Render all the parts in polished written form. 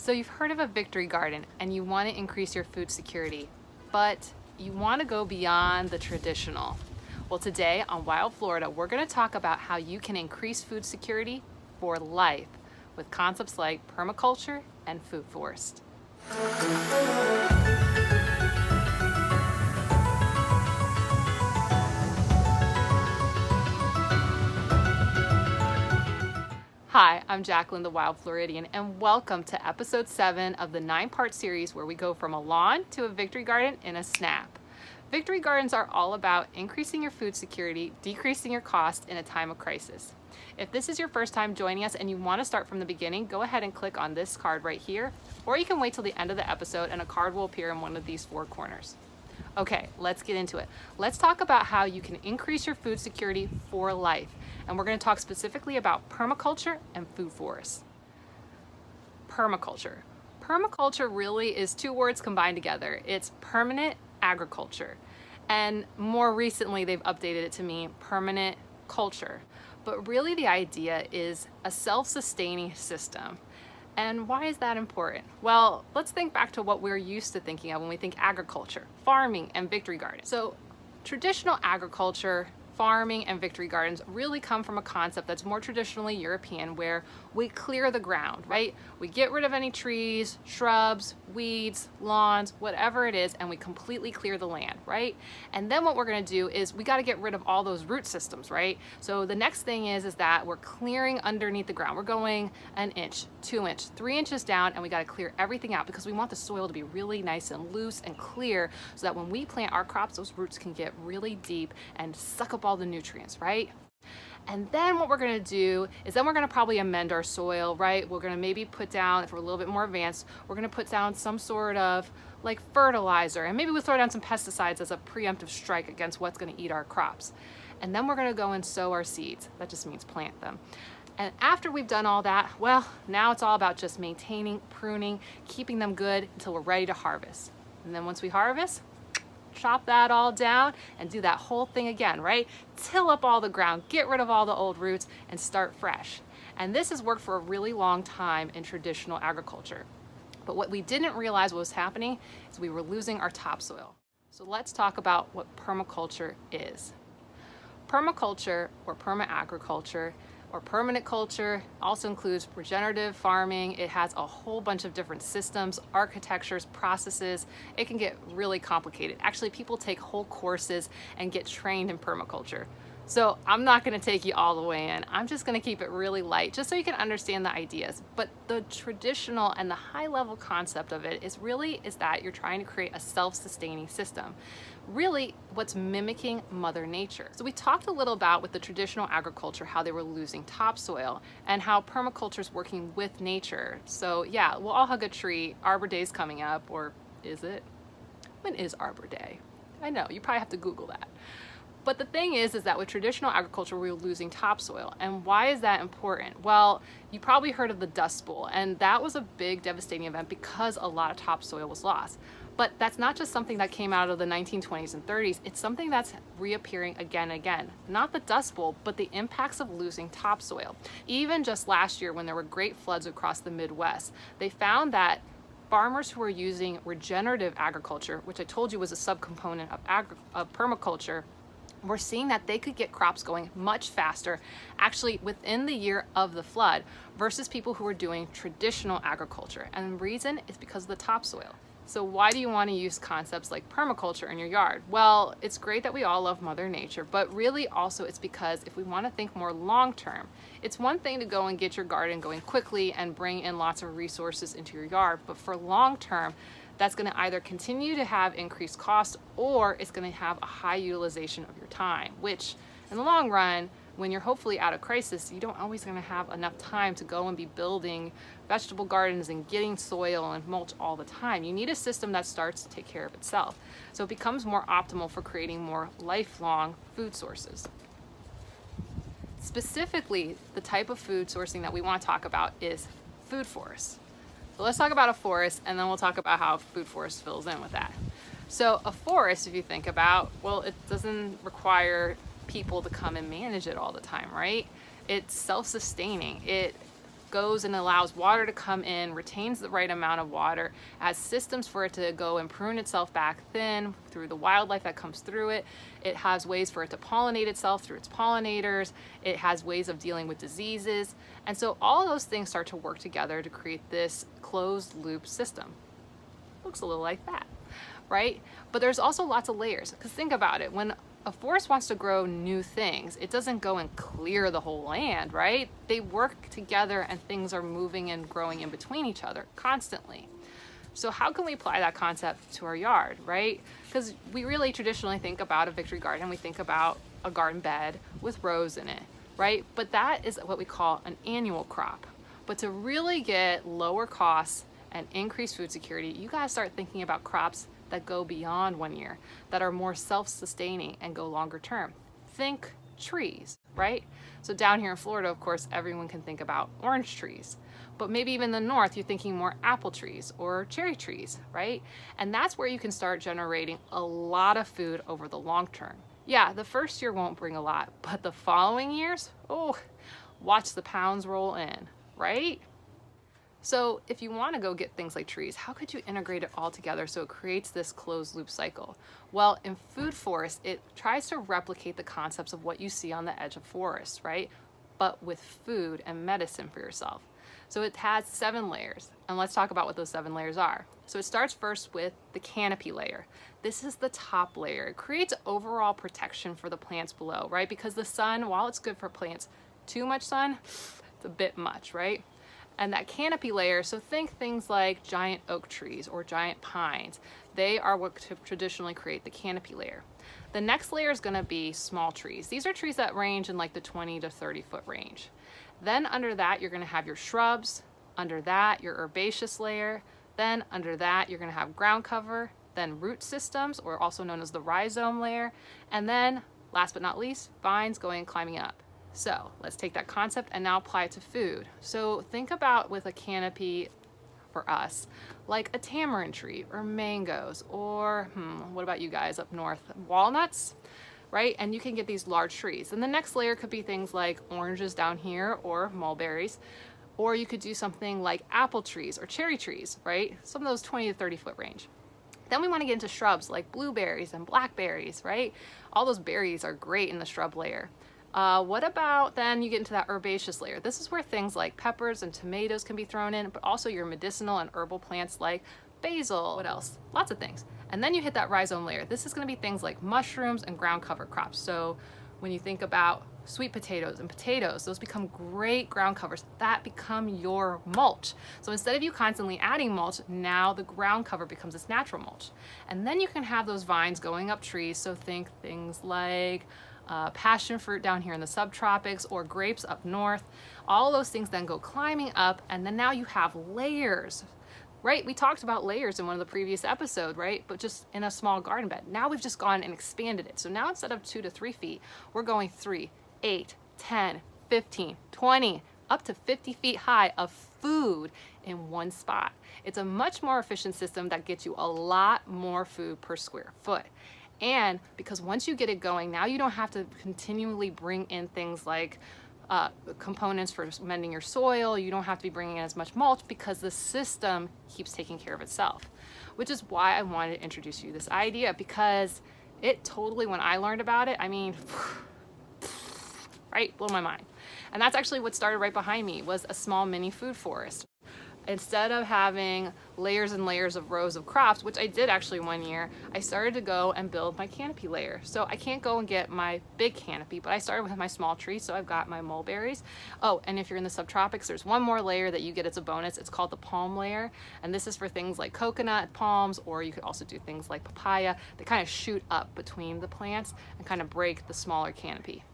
So you've heard of a victory garden and you want to increase your food security, but you want to go beyond the traditional. Well, today on Wild Florida, we're going to talk about how you can increase food security for life with concepts like permaculture and food forest. Hi, I'm Jacqueline, the Wild Floridian, and welcome to episode 7 of the 9-part series where we go from a lawn to a victory garden in a snap. Victory gardens are all about increasing your food security, decreasing your cost in a time of crisis. If this is your first time joining us and you want to start from the beginning, go ahead and click on this card right here, or you can wait till the end of the episode and a card will appear in one of these 4 corners. Okay, let's get into it. Let's talk about how you can increase your food security for life. And we're going to talk specifically about permaculture and food forests. Permaculture. Permaculture really is 2 words combined together. It's permanent agriculture. And more recently, they've updated it to mean permanent culture. But really the idea is a self-sustaining system. And why is that important? Well, let's think back to what we're used to thinking of when we think agriculture, farming, and victory gardens. So traditional agriculture, farming, and victory gardens really come from a concept that's more traditionally European, where we clear the ground, right? We get rid of any trees, shrubs, weeds, lawns, whatever it is, and we completely clear the land, right? And then what we're gonna do is we gotta get rid of all those root systems, right? So the next thing is that we're clearing underneath the ground. We're going 1 inch, 2 inch, 3 inches down, and we gotta clear everything out because we want the soil to be really nice and loose and clear so that when we plant our crops, those roots can get really deep and suck up all the nutrients, right? And then what we're gonna do is then we're gonna probably amend our soil, right? We're gonna maybe put down, if we're a little bit more advanced, we're gonna put down some sort of like fertilizer, and maybe we'll throw down some pesticides as a preemptive strike against what's gonna eat our crops. And then we're gonna go and sow our seeds. That just means plant them. And after we've done all that, well, now it's all about just maintaining, pruning, keeping them good until we're ready to harvest. And then once we harvest, chop that all down and do that whole thing again, right? Till up all the ground, get rid of all the old roots, and start fresh. And this has worked for a really long time in traditional agriculture. But what we didn't realize was happening is we were losing our topsoil. So let's talk about what permaculture is. Permaculture, or perma-agriculture, or permanent culture also includes regenerative farming. It has a whole bunch of different systems, architectures, processes. It can get really complicated. Actually, people take whole courses and get trained in permaculture. So I'm not gonna take you all the way in. I'm just gonna keep it really light, just so you can understand the ideas. But the traditional and the high level concept of it is that you're trying to create a self-sustaining system. Really what's mimicking Mother Nature. So we talked a little about with the traditional agriculture, how they were losing topsoil and how permaculture is working with nature. So yeah, we'll all hug a tree. Arbor Day is coming up, or is it? When is Arbor Day? I know, you probably have to Google that. But the thing is that with traditional agriculture, we were losing topsoil. And why is that important? Well, you probably heard of the Dust Bowl, and that was a big devastating event because a lot of topsoil was lost. But that's not just something that came out of the 1920s and 30s, it's something that's reappearing again and again. Not the Dust Bowl, but the impacts of losing topsoil. Even just last year when there were great floods across the Midwest, they found that farmers who were using regenerative agriculture, which I told you was a subcomponent of permaculture, we're seeing that they could get crops going much faster, actually within the year of the flood, versus people who are doing traditional agriculture. And the reason is because of the topsoil. So why do you want to use concepts like permaculture in your yard? Well, it's great that we all love Mother Nature, but really also it's because if we want to think more long-term, it's one thing to go and get your garden going quickly and bring in lots of resources into your yard, but for long-term, that's going to either continue to have increased costs or it's going to have a high utilization of your time, which in the long run, when you're hopefully out of crisis, you don't always going to have enough time to go and be building vegetable gardens and getting soil and mulch all the time. You need a system that starts to take care of itself. So it becomes more optimal for creating more lifelong food sources. Specifically, the type of food sourcing that we want to talk about is food forests. So let's talk about a forest, and then we'll talk about how food forest fills in with that. So a forest, if you think about, well, it doesn't require people to come and manage it all the time, right? It's self-sustaining. It goes and allows water to come in, retains the right amount of water, has systems for it to go and prune itself back thin through the wildlife that comes through it. It has ways for it to pollinate itself through its pollinators. It has ways of dealing with diseases. And so all of those things start to work together to create this closed loop system. Looks a little like that, right? But there's also lots of layers, because think about it. When a forest wants to grow new things, it doesn't go and clear the whole land, right? They work together and things are moving and growing in between each other constantly. So how can we apply that concept to our yard, right? Because we really traditionally think about a victory garden, we think about a garden bed with rows in it, right? But that is what we call an annual crop. But to really get lower costs and increase food security, you gotta start thinking about crops that go beyond 1 year, that are more self-sustaining and go longer term. Think trees, right? So down here in Florida, of course, everyone can think about orange trees, but maybe even in the north, you're thinking more apple trees or cherry trees, right? And that's where you can start generating a lot of food over the long term. Yeah, the first year won't bring a lot, but the following years, oh, watch the pounds roll in, right? So if you want to go get things like trees, how could you integrate it all together so it creates this closed loop cycle? Well, in food forests, it tries to replicate the concepts of what you see on the edge of forests, right? But with food and medicine for yourself. So it has 7 layers, and let's talk about what those 7 layers are. So it starts first with the canopy layer. This is the top layer. It creates overall protection for the plants below, right? Because the sun, while it's good for plants, too much sun, it's a bit much, right? And that canopy layer, so think things like giant oak trees or giant pines. They are what traditionally create the canopy layer. The next layer is gonna be small trees. These are trees that range in like the 20 to 30 foot range. Then under that, you're gonna have your shrubs. Under that, your herbaceous layer. Then under that, you're gonna have ground cover, then root systems, or also known as the rhizome layer. And then, last but not least, vines going and climbing up. So let's take that concept and now apply it to food. So think about with a canopy for us, like a tamarind tree or mangoes, or what about you guys up north? Walnuts, right? And you can get these large trees. And the next layer could be things like oranges down here or mulberries, or you could do something like apple trees or cherry trees, right? Some of those 20 to 30 foot range. Then we want to get into shrubs like blueberries and blackberries, right? All those berries are great in the shrub layer. What about then you get into that herbaceous layer? This is where things like peppers and tomatoes can be thrown in, but also your medicinal and herbal plants like basil. What else? Lots of things. And then you hit that rhizome layer. This is going to be things like mushrooms and ground cover crops. So when you think about sweet potatoes and potatoes, those become great ground covers that become your mulch. So instead of you constantly adding mulch, now the ground cover becomes this natural mulch. And then you can have those vines going up trees. So think things like passion fruit down here in the subtropics or grapes up north. All those things then go climbing up, and then now you have layers, right? We talked about layers in one of the previous episodes, right? But just in a small garden bed. Now we've just gone and expanded it. So now instead of 2 to 3 feet, we're going 3, 8, 10, 15, 20, up to 50 feet high of food in one spot. It's a much more efficient system that gets you a lot more food per square foot. And because once you get it going, now you don't have to continually bring in things like components for mending your soil. You don't have to be bringing in as much mulch because the system keeps taking care of itself, which is why I wanted to introduce you this idea, because it totally, when I learned about it, I mean, right, blew my mind. And that's actually what started right behind me, was a small mini food forest. Instead of having layers and layers of rows of crops, which I did actually one year, I started to go and build my canopy layer. So I can't go and get my big canopy, but I started with my small tree. So I've got my mulberries. Oh, and if you're in the subtropics, there's one more layer that you get as a bonus. It's called the palm layer. And this is for things like coconut palms, or you could also do things like papaya. They kind of shoot up between the plants and kind of break the smaller canopy.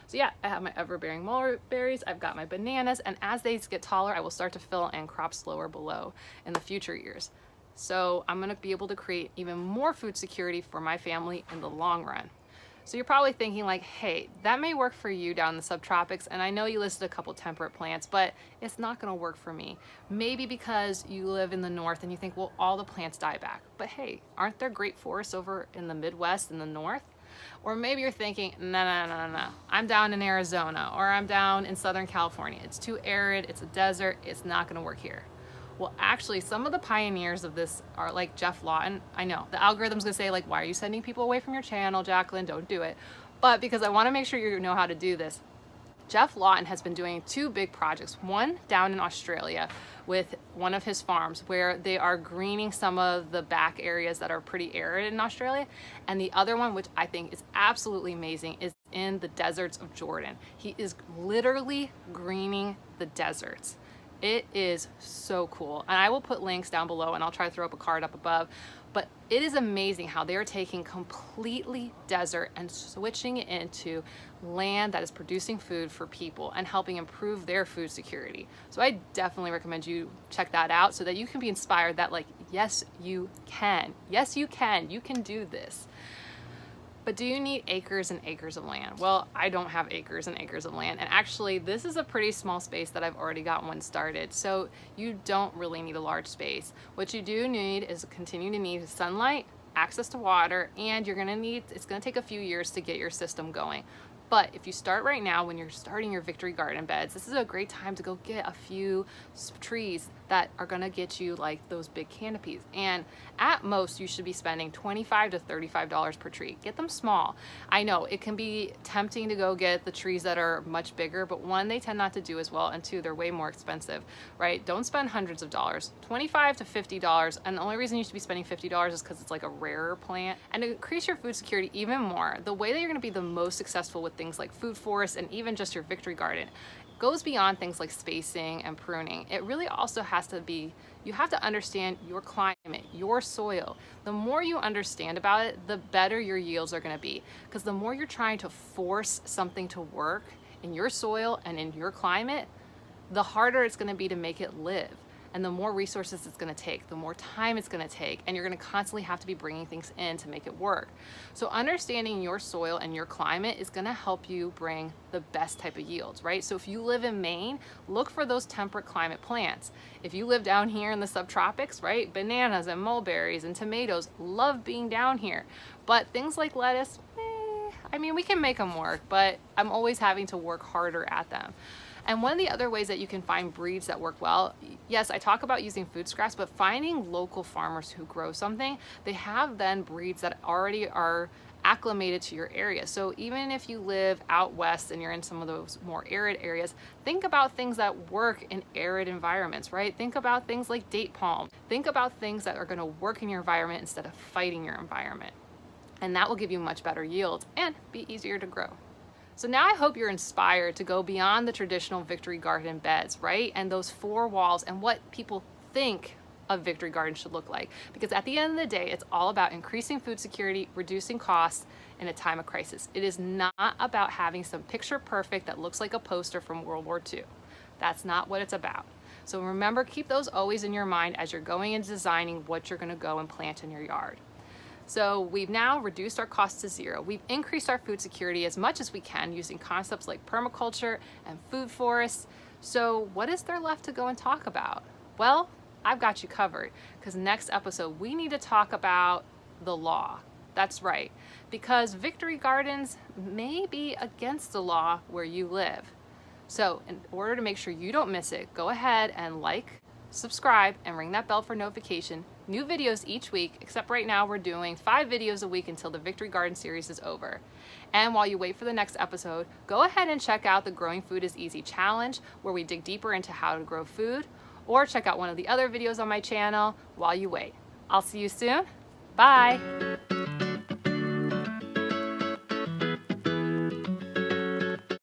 So yeah, I have my ever-bearing mulberries, I've got my bananas, and as they get taller, I will start to fill in crops lower below in the future years. So I'm gonna be able to create even more food security for my family in the long run. So you're probably thinking like, hey, that may work for you down in the subtropics, and I know you listed a couple temperate plants, but it's not gonna work for me. Maybe because you live in the north and you think, well, all the plants die back. But hey, aren't there great forests over in the Midwest and the north? Or maybe you're thinking, no, I'm down in Arizona or I'm down in Southern California. It's too arid, it's a desert, it's not gonna work here. Well, actually, some of the pioneers of this are like Jeff Lawton. I know the algorithm's gonna say like, why are you sending people away from your channel, Jacqueline? Don't do it. But because I wanna make sure you know how to do this, Jeff Lawton has been doing two big projects, one down in Australia with one of his farms where they are greening some of the back areas that are pretty arid in Australia. And the other one, which I think is absolutely amazing, is in the deserts of Jordan. He is literally greening the deserts. It is so cool. And I will put links down below and I'll try to throw up a card up above. But it is amazing how they are taking completely desert and switching it into land that is producing food for people and helping improve their food security. So I definitely recommend you check that out so that you can be inspired that like, yes, you can. Yes, you can. You can do this. But do you need acres and acres of land? Well, I don't have acres and acres of land. And actually, this is a pretty small space that I've already got one started. So you don't really need a large space. What you do need is continue to need sunlight, access to water, and it's gonna take a few years to get your system going. But if you start right now, when you're starting your victory garden beds, this is a great time to go get a few trees that are gonna get you like those big canopies. And at most, you should be spending $25 to $35 per tree. Get them small. I know it can be tempting to go get the trees that are much bigger, but one, they tend not to do as well, and two, they're way more expensive, right? Don't spend hundreds of dollars, $25 to $50. And the only reason you should be spending $50 is because it's like a rarer plant. And to increase your food security even more, the way that you're gonna be the most successful with things like food forests and even just your victory garden goes beyond things like spacing and pruning. It really also has to be, you have to understand your climate, your soil. The more you understand about it, the better your yields are gonna be. Because the more you're trying to force something to work in your soil and in your climate, the harder it's gonna be to make it live. And the more resources it's gonna take, the more time it's gonna take, and you're gonna constantly have to be bringing things in to make it work. So understanding your soil and your climate is gonna help you bring the best type of yields, right? So if you live in Maine, look for those temperate climate plants. If you live down here in the subtropics, right, bananas and mulberries and tomatoes love being down here. But things like lettuce, I mean, we can make them work, but I'm always having to work harder at them. And one of the other ways that you can find breeds that work well, yes, I talk about using food scraps, but finding local farmers who grow something, they have then breeds that already are acclimated to your area. So even if you live out west and you're in some of those more arid areas, think about things that work in arid environments, right? Think about things like date palm. Think about things that are gonna work in your environment instead of fighting your environment. And that will give you much better yields and be easier to grow. So now I hope you're inspired to go beyond the traditional victory garden beds, right? And those four walls and what people think a victory garden should look like. Because at the end of the day, it's all about increasing food security, reducing costs in a time of crisis. It is not about having some picture perfect that looks like a poster from World War II. That's not what it's about. So remember, keep those always in your mind as you're going and designing what you're gonna go and plant in your yard. So we've now reduced our costs to zero. We've increased our food security as much as we can using concepts like permaculture and food forests. So what is there left to go and talk about? Well, I've got you covered, because next episode we need to talk about the law. That's right, because victory gardens may be against the law where you live. So in order to make sure you don't miss it, go ahead and like, subscribe, and ring that bell for notification. New videos each week, except right now we're doing 5 videos a week until the Victory Garden series is over. And while you wait for the next episode, go ahead and check out the Growing Food is Easy challenge, where we dig deeper into how to grow food, or check out one of the other videos on my channel while you wait. I'll see you soon. Bye.